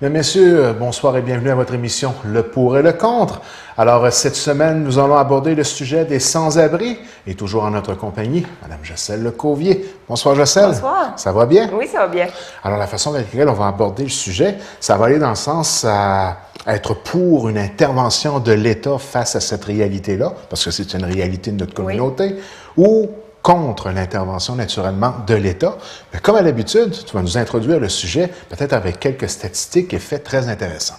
Mesdames, Messieurs, bonsoir et bienvenue à votre émission Le pour et le contre. Alors, cette semaine, nous allons aborder le sujet des sans-abri et toujours en notre compagnie, Mme Jocelle Lecauvier. Bonsoir, Jocelle. Bonsoir. Ça va bien? Oui, ça va bien. Alors, la façon avec laquelle on va aborder le sujet, ça va aller dans le sens à être pour une intervention de l'État face à cette réalité-là, parce que c'est une réalité de notre communauté, ou contre l'intervention, naturellement, de l'État. Mais comme à l'habitude, tu vas nous introduire le sujet, peut-être avec quelques statistiques et faits très intéressants.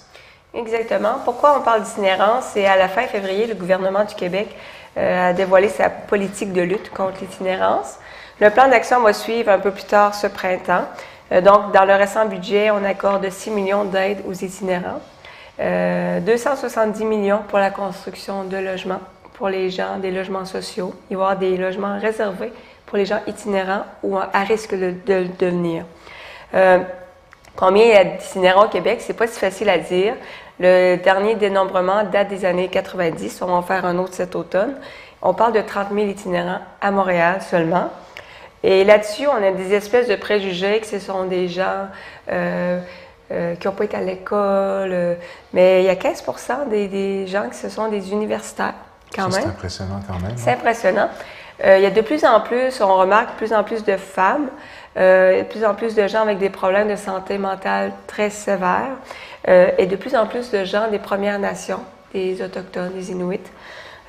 Exactement. Pourquoi on parle d'itinérance? C'est à la fin février, le gouvernement du Québec a dévoilé sa politique de lutte contre l'itinérance. Le plan d'action va suivre un peu plus tard ce printemps. Donc, dans le récent budget, on accorde 6 millions d'aides aux itinérants, 270 millions pour la construction de logements pour les gens, des logements sociaux. Il va y avoir des logements réservés pour les gens itinérants ou à risque de le devenir. Combien il y a d'itinérants au Québec? C'est pas si facile à dire. Le dernier dénombrement date des années 90. On va en faire un autre cet automne. On parle de 30 000 itinérants à Montréal seulement. Et là-dessus, on a des espèces de préjugés que ce sont des gens qui n'ont pas été à l'école. Mais il y a 15 des gens qui ce sont des universitaires. C'est impressionnant quand même. C'est impressionnant. Il y a de plus en plus, on remarque de plus en plus de femmes, de plus en plus de gens avec des problèmes de santé mentale très sévères et de plus en plus de gens des Premières Nations, des Autochtones, des Inuits.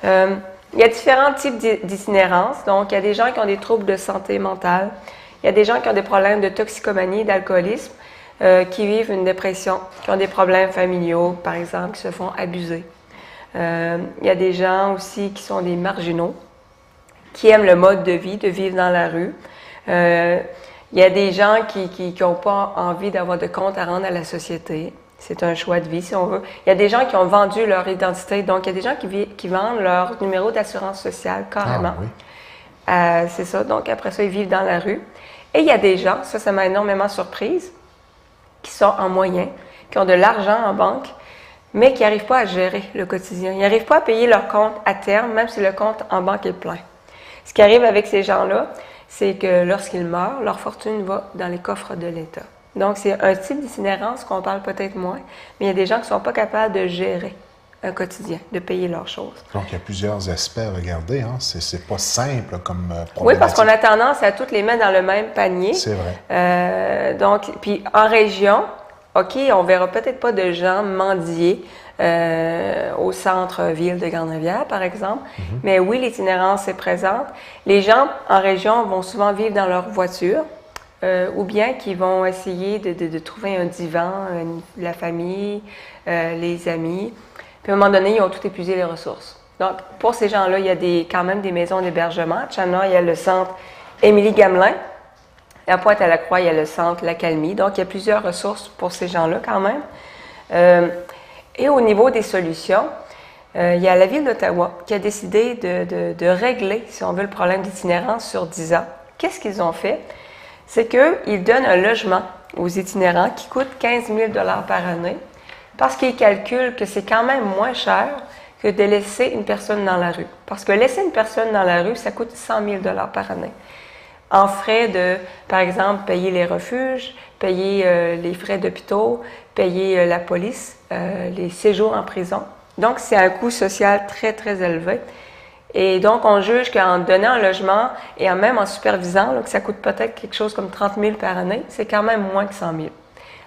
Il y a différents types d'itinérance. Donc, il y a des gens qui ont des troubles de santé mentale. Il y a des gens qui ont des problèmes de toxicomanie, d'alcoolisme, qui vivent une dépression, qui ont des problèmes familiaux, par exemple, qui se font abuser. Il y a des gens aussi qui sont des marginaux, qui aiment le mode de vie, de vivre dans la rue. Il y a des gens qui n'ont pas envie d'avoir de compte à rendre à la société. C'est un choix de vie, si on veut. Il y a des gens qui ont vendu leur identité. Donc, il y a des gens qui vendent leur numéro d'assurance sociale, carrément. Ah, oui. C'est ça. Donc, après ça, ils vivent dans la rue. Et il y a des gens, ça m'a énormément surprise, qui sont en moyen, qui ont de l'argent en banque, mais qui n'arrivent pas à gérer le quotidien. Ils n'arrivent pas à payer leur compte à terme, même si le compte en banque est plein. Ce qui arrive avec ces gens-là, c'est que lorsqu'ils meurent, leur fortune va dans les coffres de l'État. Donc, c'est un type d'itinérance qu'on parle peut-être moins, mais il y a des gens qui ne sont pas capables de gérer un quotidien, de payer leurs choses. Donc, il y a plusieurs aspects à regarder. Hein? C'est pas simple comme problématique. Oui, parce qu'on a tendance à toutes les mettre dans le même panier. C'est vrai. Donc, puis en région, OK, on verra peut-être pas de gens mendier au centre-ville de Grande-Rivière, par exemple, mais oui, l'itinérance est présente. Les gens en région vont souvent vivre dans leur voiture ou bien qu'ils vont essayer de trouver un divan, la famille, les amis. Puis à un moment donné, ils ont tout épuisé les ressources. Donc, pour ces gens-là, il y a quand même des maisons d'hébergement. À Chana, il y a le centre Émilie-Gamelin. À Pointe-à-la-Croix, il y a le centre L'Accalmie. Donc, il y a plusieurs ressources pour ces gens-là quand même. Et au niveau des solutions, il y a la Ville d'Ottawa qui a décidé de régler, si on veut, le problème d'itinérance sur 10 ans. Qu'est-ce qu'ils ont fait? C'est qu'ils donnent un logement aux itinérants qui coûte 15 000 par année parce qu'ils calculent que c'est quand même moins cher que de laisser une personne dans la rue. Parce que laisser une personne dans la rue, ça coûte 100 000 par année. En frais de, par exemple, payer les refuges, payer les frais d'hôpitaux, payer la police, les séjours en prison. Donc, c'est un coût social très, très élevé. Et donc, on juge qu'en donnant un logement et même en supervisant, là, que ça coûte peut-être quelque chose comme 30 000 par année, c'est quand même moins que 100 000.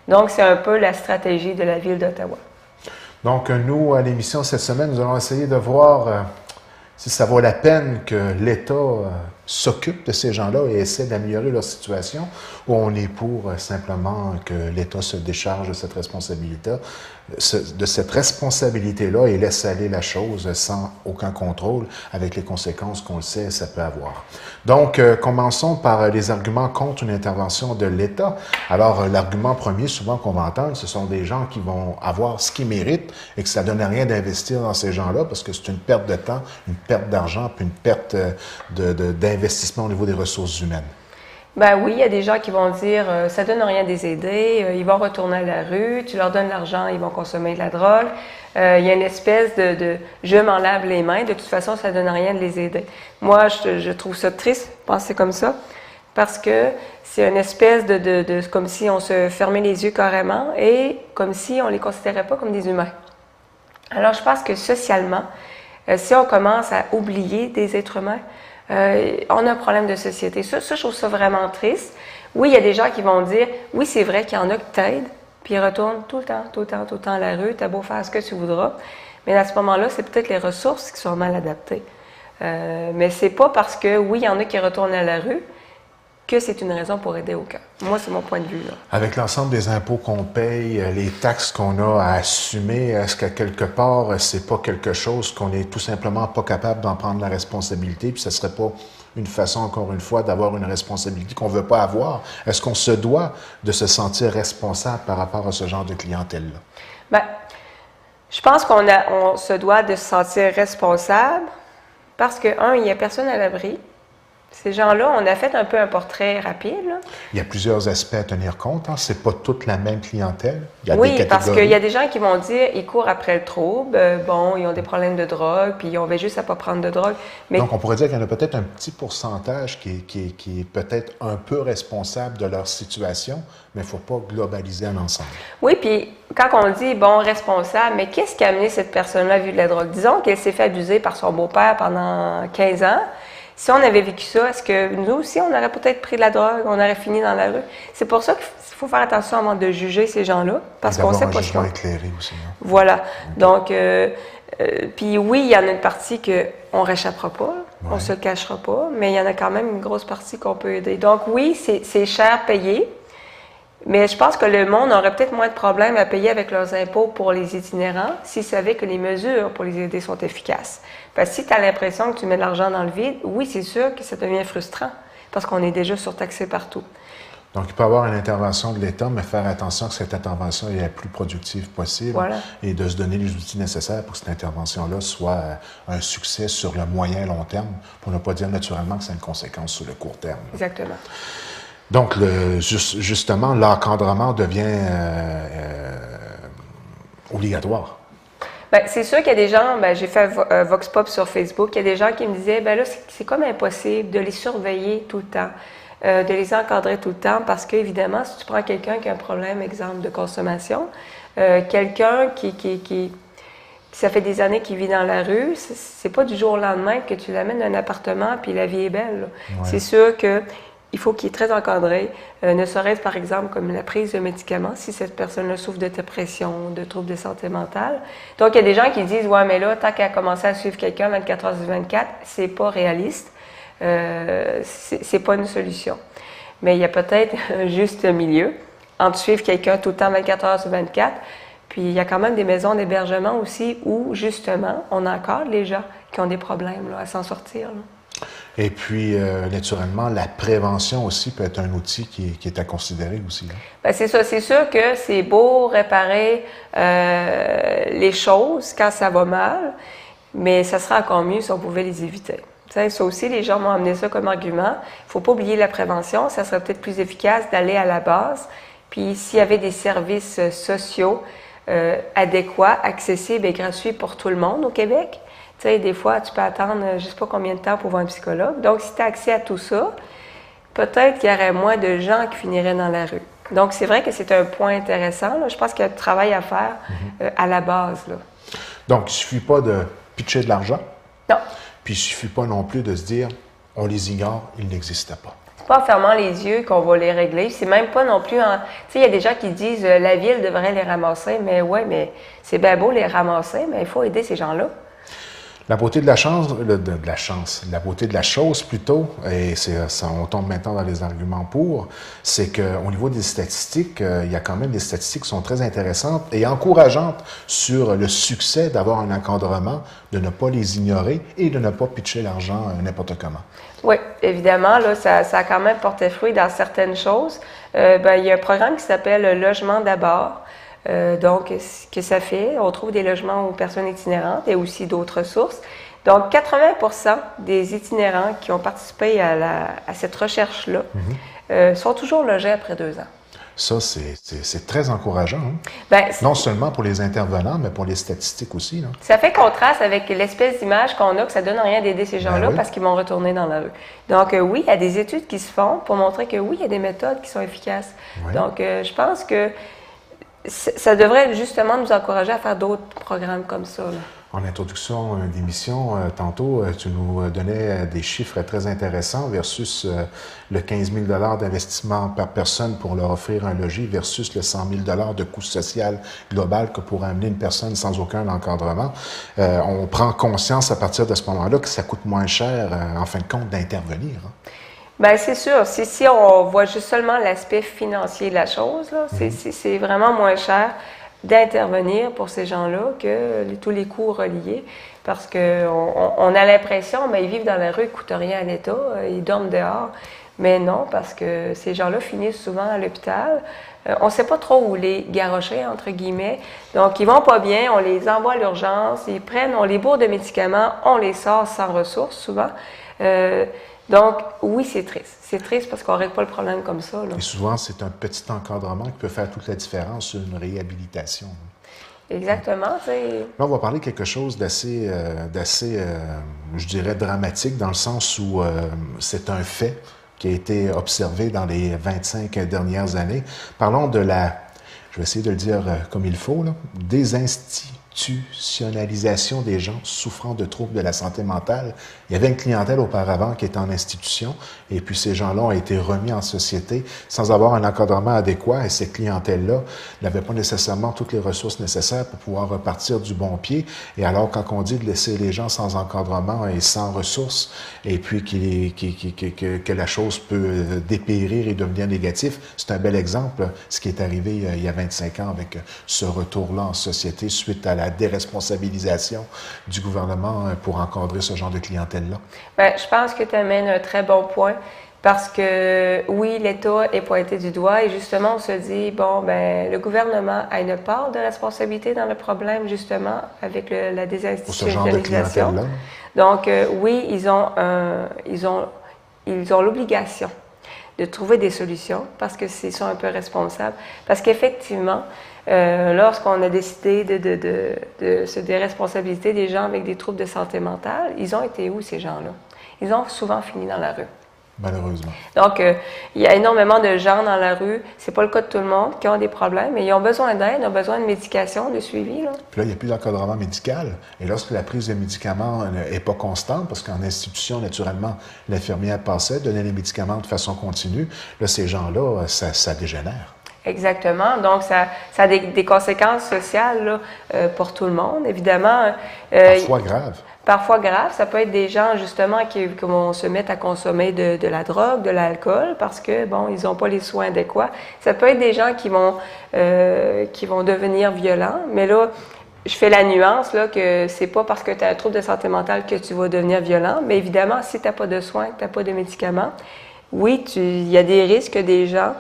Donc, c'est un peu la stratégie de la Ville d'Ottawa. Donc, nous, à l'émission cette semaine, nous allons essayer de voir si ça vaut la peine que l'État s'occupe de ces gens-là et essaie d'améliorer leur situation, ou on est pour simplement que l'État se décharge de cette responsabilité-là et laisse aller la chose sans aucun contrôle, avec les conséquences qu'on le sait, ça peut avoir. Donc, commençons par les arguments contre une intervention de l'État. Alors, l'argument premier, souvent qu'on va entendre, ce sont des gens qui vont avoir ce qu'ils méritent et que ça ne donne rien d'investir dans ces gens-là parce que c'est une perte de temps, une perte d'argent, puis une perte d'investissement au niveau des ressources humaines. Ben oui, il y a des gens qui vont dire ça donne rien de les aider, ils vont retourner à la rue, tu leur donnes l'argent, ils vont consommer de la drogue. Il y a une espèce de je m'en lave les mains, de toute façon, ça donne rien de les aider. Moi, je trouve ça triste, penser comme ça, parce que c'est une espèce de comme si on se fermait les yeux carrément et comme si on ne les considérait pas comme des humains. Alors, je pense que socialement, si on commence à oublier des êtres humains, on a un problème de société. Ça, je trouve ça vraiment triste. Oui, il y a des gens qui vont dire, oui, c'est vrai qu'il y en a qui t'aident, puis ils retournent tout le temps à la rue, t'as beau faire ce que tu voudras. Mais à ce moment-là, c'est peut-être les ressources qui sont mal adaptées. Mais c'est pas parce que, oui, il y en a qui retournent à la rue, que c'est une raison pour aider au cœur. Moi, c'est mon point de vue, là. Avec l'ensemble des impôts qu'on paye, les taxes qu'on a à assumer, est-ce qu'à quelque part, c'est pas quelque chose qu'on est tout simplement pas capable d'en prendre la responsabilité, puis ce serait pas une façon, encore une fois, d'avoir une responsabilité qu'on veut pas avoir? Est-ce qu'on se doit de se sentir responsable par rapport à ce genre de clientèle-là? Bien, je pense on se doit de se sentir responsable parce que, il n'y a personne à l'abri. Ces gens-là, on a fait un peu un portrait rapide, là. Il y a plusieurs aspects à tenir compte. Hein? C'est pas toute la même clientèle. Il y a oui, des parce catégories. qu'il y a des gens qui vont dire ils courent après le trouble, ils ont des problèmes de drogue, puis ils ont juste à pas prendre de drogue. Mais... Donc, on pourrait dire qu'il y en a peut-être un petit pourcentage qui est peut-être un peu responsable de leur situation, mais il ne faut pas globaliser à l'ensemble. Oui, puis quand on dit, responsable, mais qu'est-ce qui a amené cette personne-là à vivre de la drogue? Disons qu'elle s'est fait abuser par son beau-père pendant 15 ans. Si on avait vécu ça, est-ce que nous aussi, on aurait peut-être pris de la drogue, on aurait fini dans la rue? C'est pour ça qu'il faut faire attention avant de juger ces gens-là, parce qu'on sait pas ce qu'on... éclairé aussi. Hein? Voilà. Okay. Donc, puis oui, il y en a une partie qu'on ne réchappera pas, on ne se cachera pas, mais il y en a quand même une grosse partie qu'on peut aider. Donc oui, c'est cher payé, mais je pense que le monde aurait peut-être moins de problèmes à payer avec leurs impôts pour les itinérants s'ils savaient que les mesures pour les aider sont efficaces. Parce que si tu as l'impression que tu mets de l'argent dans le vide, oui, c'est sûr que ça devient frustrant parce qu'on est déjà surtaxé partout. Donc, il peut y avoir une intervention de l'État, mais faire attention que cette intervention est la plus productive possible et de se donner les outils nécessaires pour que cette intervention-là soit un succès sur le moyen et long terme, pour ne pas dire naturellement que c'est une conséquence sur le court terme. Exactement. Donc, justement, l'encadrement devient obligatoire. Bien, c'est sûr qu'il y a des gens, j'ai fait Vox Pop sur Facebook, il y a des gens qui me disaient, là, c'est comme impossible de les surveiller tout le temps, de les encadrer tout le temps, parce qu'évidemment, si tu prends quelqu'un qui a un problème, exemple, de consommation, quelqu'un qui ça fait des années qu'il vit dans la rue, c'est pas du jour au lendemain que tu l'amènes dans un appartement puis la vie est belle. Ouais. C'est sûr que il faut qu'il est très encadré, ne serait-ce par exemple comme la prise de médicaments, si cette personne-là souffre de dépression, de troubles de santé mentale. Donc, il y a des gens qui disent « Ouais, mais là, tant qu'à commencer à suivre quelqu'un 24 heures sur 24, c'est pas réaliste, c'est pas une solution. » Mais il y a peut-être un juste milieu entre suivre quelqu'un tout le temps 24 heures sur 24, puis il y a quand même des maisons d'hébergement aussi où, justement, on encadre les gens qui ont des problèmes là, à s'en sortir. Là. Et puis, naturellement, la prévention aussi peut être un outil qui est à considérer aussi. Hein? Bien, c'est ça. C'est sûr que c'est beau réparer les choses quand ça va mal, mais ça serait encore mieux si on pouvait les éviter. T'sais, ça aussi, les gens m'ont amené ça comme argument. Il ne faut pas oublier la prévention. Ça serait peut-être plus efficace d'aller à la base. Puis, s'il y avait des services sociaux adéquats, accessibles et gratuits pour tout le monde au Québec, tu sais, des fois, tu peux attendre je ne sais pas combien de temps pour voir un psychologue. Donc, si tu as accès à tout ça, peut-être qu'il y aurait moins de gens qui finiraient dans la rue. Donc, c'est vrai que c'est un point intéressant. Là. Je pense qu'il y a du travail à faire à la base. Là. Donc, il ne suffit pas de pitcher de l'argent. Non. Puis, il ne suffit pas non plus de se dire, on les ignore, ils n'existent pas. C'est pas en fermant les yeux qu'on va les régler. C'est même pas non plus en... Tu sais, il y a des gens qui disent la ville devrait les ramasser. Mais ouais, mais c'est bien beau les ramasser, mais il faut aider ces gens-là. La beauté de la la beauté de la chose plutôt, et on tombe maintenant dans les arguments pour, c'est qu'au niveau des statistiques, il y a quand même des statistiques qui sont très intéressantes et encourageantes sur le succès d'avoir un encadrement, de ne pas les ignorer et de ne pas pitcher l'argent n'importe comment. Oui, évidemment, là, ça a quand même porté fruit dans certaines choses. Il y a un programme qui s'appelle Logement d'abord. Donc, ce que ça fait, on trouve des logements aux personnes itinérantes et aussi d'autres sources. Donc, 80% des itinérants qui ont participé à cette recherche-là sont toujours logés après 2 ans. Ça, c'est très encourageant, hein? Ben, Non seulement pour les intervenants, mais pour les statistiques aussi, là. ça fait contraste avec l'espèce d'image qu'on a que ça donne rien d'aider ces gens-là Oui. parce qu'ils vont retourner dans la rue. Donc, oui, il y a des études qui se font pour montrer que oui, il y a des méthodes qui sont efficaces. Oui. Donc, je pense que ça devrait justement nous encourager à faire d'autres programmes comme ça, là. En introduction d'émission, tantôt, tu nous donnais des chiffres très intéressants versus le 15 000 d'investissement par personne pour leur offrir un logis versus le 100 000 de coût social global que pourrait amener une personne sans aucun encadrement. On prend conscience à partir de ce moment-là que ça coûte moins cher, en fin de compte, d'intervenir, hein. Bien, c'est sûr. Si on voit juste seulement l'aspect financier de la chose, là, c'est vraiment moins cher d'intervenir pour ces gens-là que tous les coûts reliés. Parce qu'on a l'impression, bien, ils vivent dans la rue, ils ne coûtent rien à l'État, ils dorment dehors. Mais non, parce que ces gens-là finissent souvent à l'hôpital. On ne sait pas trop où les garrocher, entre guillemets. Donc, ils vont pas bien, on les envoie à l'urgence, on les bourre de médicaments, on les sort sans ressources, souvent. Donc, oui, c'est triste. C'est triste parce qu'on ne règle pas le problème comme ça, là. Et souvent, c'est un petit encadrement qui peut faire toute la différence sur une réhabilitation. Exactement. Là, on va parler de quelque chose d'assez, je dirais, dramatique, dans le sens où c'est un fait qui a été observé dans les 25 dernières années. Parlons de je vais essayer de le dire comme il faut, là, désinstitutionnalisation des gens souffrant de troubles de la santé mentale. Il y avait une clientèle auparavant qui était en institution et puis ces gens-là ont été remis en société sans avoir un encadrement adéquat et ces clientèles-là n'avaient pas nécessairement toutes les ressources nécessaires pour pouvoir repartir du bon pied. Et alors, quand on dit de laisser les gens sans encadrement et sans ressources et puis que la chose peut dépérir et devenir négatif, c'est un bel exemple, ce qui est arrivé il y a 25 ans avec ce retour-là en société suite à la déresponsabilisation du gouvernement pour encadrer ce genre de clientèle-là? Bien, je pense que tu amènes un très bon point parce que, oui, l'État est pointé du doigt et justement, on se dit, bon, ben le gouvernement a une part de responsabilité dans le problème, justement, avec la désinstitutionnalisation. Pour ce genre de clientèle-là? Donc, oui, ils ont l'obligation de trouver des solutions parce que ils sont un peu responsables. Parce qu'effectivement, lorsqu'on a décidé de se déresponsabiliser des gens avec des troubles de santé mentale, ils ont été où, ces gens-là? Ils ont souvent fini dans la rue. Malheureusement. Donc, il y a énormément de gens dans la rue, c'est pas le cas de tout le monde, qui ont des problèmes, mais ils ont besoin d'aide, ils ont besoin de médication, de suivi, là. Puis là, il n'y a plus d'encadrement médical. Et lorsque la prise de médicaments n'est pas constante, parce qu'en institution, naturellement, l'infirmière passait, donnait les médicaments de façon continue, là, ces gens-là, ça dégénère. Exactement. Donc, ça a des conséquences sociales là, pour tout le monde, évidemment. Parfois graves. Parfois grave. Ça peut être des gens, justement, qui vont se mettre à consommer de la drogue, de l'alcool, parce que, bon, ils n'ont pas les soins adéquats. Ça peut être des gens qui vont devenir violents. Mais là, je fais la nuance, là, que c'est pas parce que tu as un trouble de santé mentale que tu vas devenir violent. Mais évidemment, si tu n'as pas de soins, que tu n'as pas de médicaments, oui, il y a des risques que des gens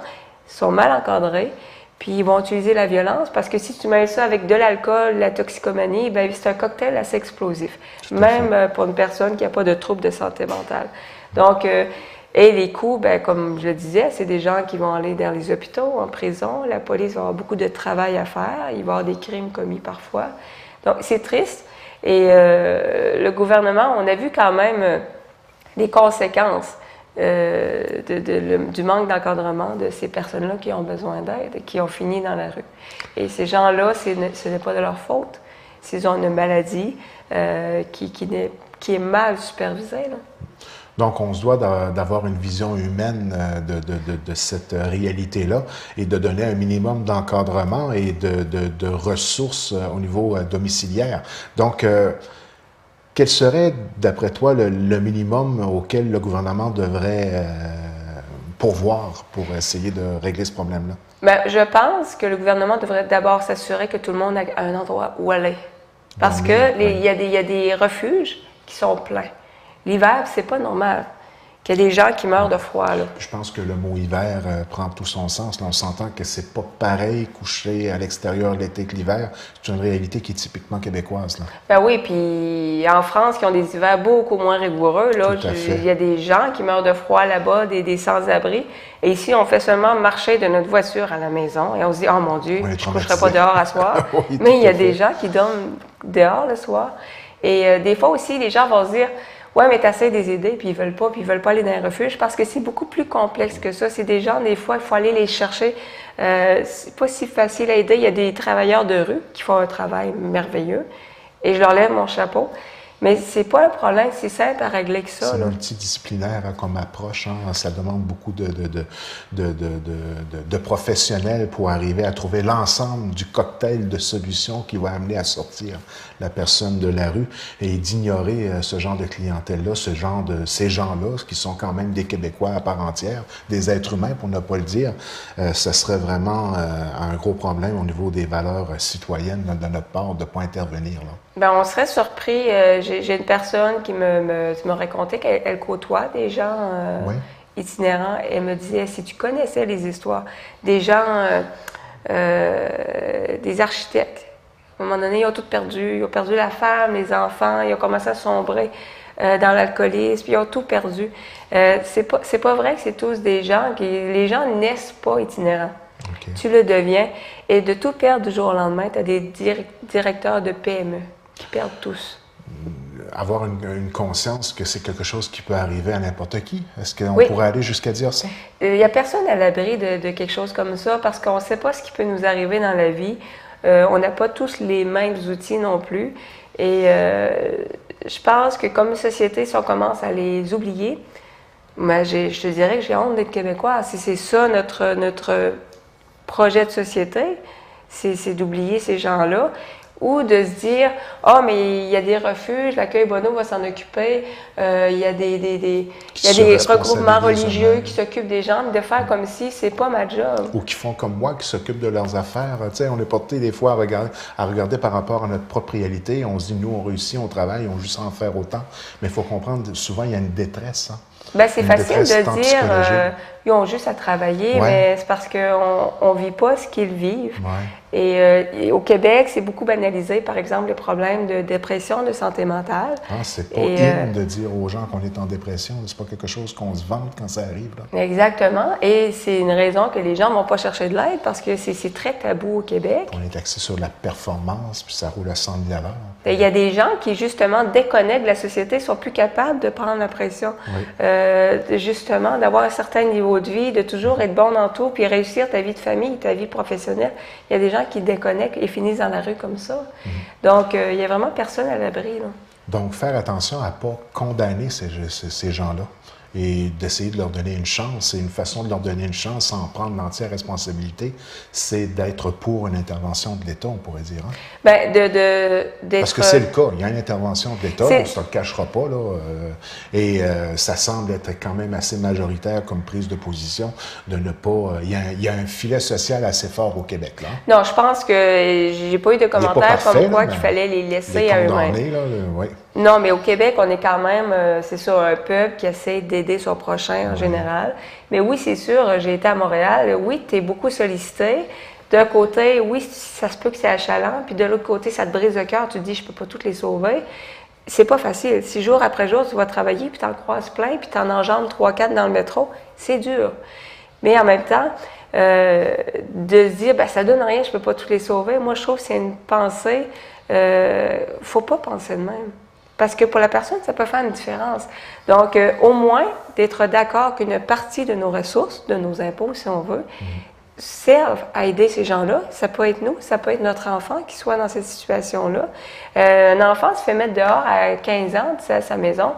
sont mal encadrés, puis ils vont utiliser la violence, parce que si tu mets ça avec de l'alcool, la toxicomanie, bien, c'est un cocktail assez explosif, même pour une personne qui n'a pas de trouble de santé mentale. Donc, et les coûts, bien, comme je le disais, c'est des gens qui vont aller dans les hôpitaux, en prison, la police va avoir beaucoup de travail à faire, il va y avoir des crimes commis parfois. Donc, c'est triste, et le gouvernement, on a vu quand même les conséquences du manque d'encadrement de ces personnes-là qui ont besoin d'aide, qui ont fini dans la rue. Et ces gens-là, ce n'est pas de leur faute. S'ils ont une maladie qui est mal supervisée, là. Donc, on se doit d'avoir une vision humaine de cette réalité-là et de donner un minimum d'encadrement et de ressources au niveau domiciliaire. Donc, quel serait, d'après toi, le minimum auquel le gouvernement devrait pourvoir pour essayer de régler ce problème-là? Bien, je pense que le gouvernement devrait d'abord s'assurer que tout le monde a un endroit où aller. Parce qu'il y a des refuges qui sont pleins. L'hiver, c'est pas normal. qu'il y a des gens qui meurent de froid, là. Je pense que le mot hiver prend tout son sens. Là, on s'entend que c'est pas pareil coucher à l'extérieur l'été que l'hiver. C'est une réalité qui est typiquement québécoise. Là. Ben oui, puis en France, qui ont des hivers beaucoup moins rigoureux, là, il y a des gens qui meurent de froid là-bas, des sans-abri. Et ici, on fait seulement marcher de notre voiture à la maison. Et on se dit, oh mon Dieu, je ne coucherai pas dehors à soir. Oui, mais il y a des gens qui dorment dehors le soir. Et des fois aussi, les gens vont se dire, ouais, mais t'essaies de les aider, puis ils veulent pas aller dans un refuge, parce que c'est beaucoup plus complexe que ça. C'est des gens, des fois, il faut aller les chercher. C'est pas si facile à aider. Il y a des travailleurs de rue qui font un travail merveilleux, et je leur lève mon chapeau. Mais c'est pas un problème, c'est simple à régler que ça. C'est multidisciplinaire hein, comme approche. Hein. Ça demande beaucoup de professionnels pour arriver à trouver l'ensemble du cocktail de solutions qui va amener à sortir la personne de la rue et d'ignorer ce genre de clientèle-là, ces gens-là, qui sont quand même des Québécois à part entière, des êtres humains pour ne pas le dire. Ce serait vraiment un gros problème au niveau des valeurs citoyennes de notre part de ne pas intervenir. Là. Ben, on serait surpris. J'ai une personne qui me racontait qu'elle côtoie des gens oui. itinérants. Elle me disait, si tu connaissais les histoires des gens, des architectes, à un moment donné, ils ont tout perdu. Ils ont perdu la femme, les enfants, ils ont commencé à sombrer dans l'alcoolisme, puis ils ont tout perdu. C'est pas vrai que c'est tous des gens les gens ne naissent pas itinérants. Okay. Tu le deviens. Et de tout perdre du jour au lendemain, tu as des directeurs de PME qui perdent tous. Avoir une conscience que c'est quelque chose qui peut arriver à n'importe qui. Est-ce qu'on oui. pourrait aller jusqu'à dire ça? Il n'y a personne à l'abri de quelque chose comme ça parce qu'on ne sait pas ce qui peut nous arriver dans la vie. On n'a pas tous les mêmes outils non plus. Et je pense que comme société, si on commence à les oublier, ben, je te dirais que j'ai honte d'être québécois. Si c'est ça notre projet de société, c'est d'oublier ces gens-là. Ou de se dire, mais il y a des refuges, l'accueil Bonneau va s'en occuper, il y a des regroupements religieux qui s'occupent des gens, de faire comme si c'est pas ma job. Ou qui font comme moi, qui s'occupent de leurs affaires. Tu sais, on est porté des fois à regarder par rapport à notre propre réalité. On se dit, nous, on réussit, on travaille, on juste en faire autant. Mais il faut comprendre, souvent, il y a une détresse. Hein? Ben, c'est facile de dire, ils ont juste à travailler, mais c'est parce qu'on ne vit pas ce qu'ils vivent. Ouais. Et au Québec, c'est beaucoup banalisé, par exemple, le problème de dépression, de santé mentale. C'est pas in de dire aux gens qu'on est en dépression. C'est pas quelque chose qu'on se vante quand ça arrive. Là. Exactement. Et c'est une raison que les gens ne vont pas chercher de l'aide parce que c'est très tabou au Québec. On est axé sur la performance, puis ça roule à 100 000 à l'heure. Il y a des gens qui, justement, déconnectent de la société, sont plus capables de prendre la pression. Oui. Justement, d'avoir un certain niveau de vie, de toujours être bon dans tout, puis réussir ta vie de famille, ta vie professionnelle. Il y a des gens qui déconnectent et finissent dans la rue comme ça. Donc, il n'y a vraiment personne à l'abri. Donc, faire attention à ne pas condamner ces gens-là et d'essayer de leur donner une chance. Et une façon de leur donner une chance sans prendre l'entière responsabilité, c'est d'être pour une intervention de l'État, on pourrait dire. Hein? Bien, d'être... Parce que c'est le cas. Il y a une intervention de l'État, on ne se le cachera pas, là. Et ça semble être quand même assez majoritaire comme prise de position de ne pas... Il y a un filet social assez fort au Québec, là. Non, je pense que j'ai pas eu de commentaires comme quoi qu'il fallait les laisser à eux-mêmes. Oui. Non, mais au Québec, on est quand même, c'est ça, un peuple qui essaie d'aider son prochain en général. Mais oui, c'est sûr, j'ai été à Montréal. Oui, tu es beaucoup sollicité. D'un côté, oui, ça se peut que c'est achalant. Puis de l'autre côté, ça te brise le cœur. Tu te dis, je peux pas toutes les sauver. C'est pas facile. Si jour après jour, tu vas travailler, puis tu en croises plein, puis tu en enjambes 3-4 dans le métro, c'est dur. Mais en même temps, de se dire, ça donne rien, je peux pas toutes les sauver. Moi, je trouve que c'est une pensée. Faut pas penser de même. Parce que pour la personne, ça peut faire une différence. Donc, au moins, d'être d'accord qu'une partie de nos ressources, de nos impôts, si on veut, servent à aider ces gens-là. Ça peut être nous, ça peut être notre enfant qui soit dans cette situation-là. Un enfant se fait mettre dehors à 15 ans de sa maison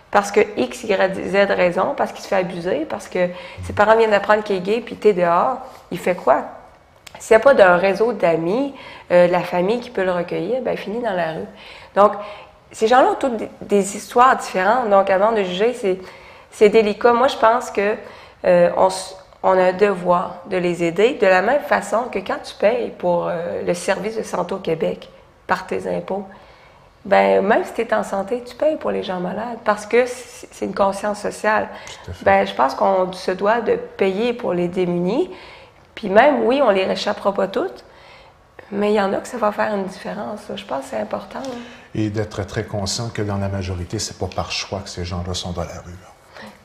parce que X, Y, Z raison, parce qu'il se fait abuser, parce que ses parents viennent d'apprendre qu'il est gay, puis t'es dehors. Il fait quoi? S'il n'y a pas d'un réseau d'amis, de la famille qui peut le recueillir, il finit dans la rue. Donc, ces gens-là ont toutes des histoires différentes. Donc, avant de juger, c'est délicat. Moi, je pense que on a un devoir de les aider de la même façon que quand tu payes pour le service de santé au Québec par tes impôts, ben même si tu es en santé, tu payes pour les gens malades parce que c'est une conscience sociale. Tout à fait. Ben, je pense qu'on se doit de payer pour les démunis. Puis même, oui, on les réchappera pas toutes, mais il y en a que ça va faire une différence. Là. Je pense que c'est important. Là. Et d'être très conscient que dans la majorité, c'est pas par choix que ces gens-là sont dans la rue. Là.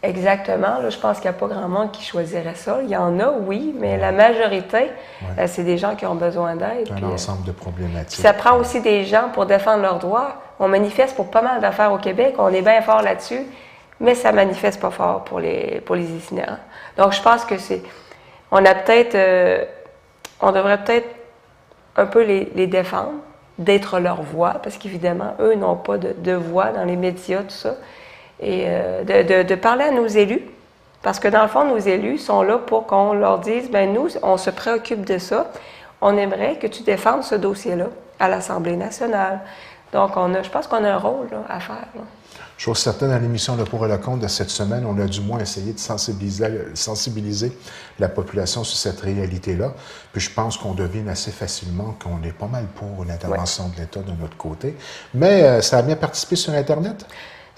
Exactement. Là, je pense qu'il n'y a pas grand monde qui choisirait ça. Il y en a, oui, mais la majorité, c'est des gens qui ont besoin d'aide. C'est un ensemble de problématiques. Ça prend aussi des gens pour défendre leurs droits. On manifeste pour pas mal d'affaires au Québec. On est bien fort là-dessus, mais ça manifeste pas fort pour les itinérants. Donc, je pense que c'est... On devrait peut-être un peu les défendre, d'être leur voix, parce qu'évidemment, eux n'ont pas de voix dans les médias, tout ça. Et de parler à nos élus, parce que dans le fond, nos élus sont là pour qu'on leur dise, ben nous, on se préoccupe de ça, on aimerait que tu défendes ce dossier-là à l'Assemblée nationale. Donc, je pense qu'on a un rôle là, à faire. Là. Chose certaine, à l'émission Le Pour et le Contre de cette semaine, on a du moins essayé de sensibiliser la population sur cette réalité-là. Puis je pense qu'on devine assez facilement qu'on est pas mal pour une intervention de l'État de notre côté. Mais ça a bien participé sur Internet?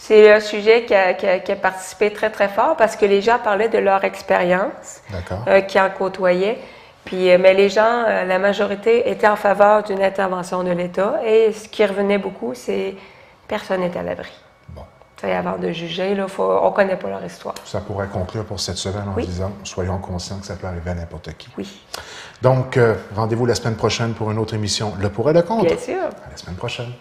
C'est un sujet qui a participé très, très fort parce que les gens parlaient de leur expérience qui en côtoyaient. Puis, mais les gens, la majorité, étaient en faveur d'une intervention de l'État. Et ce qui revenait beaucoup, c'est personne n'est à l'abri. Bon. Avant de juger, là, on ne connaît pas leur histoire. Ça pourrait conclure pour cette semaine en disant, soyons conscients que ça peut arriver à n'importe qui. Oui. Donc, rendez-vous la semaine prochaine pour une autre émission Le Pour et le Contre. Bien sûr. À la semaine prochaine.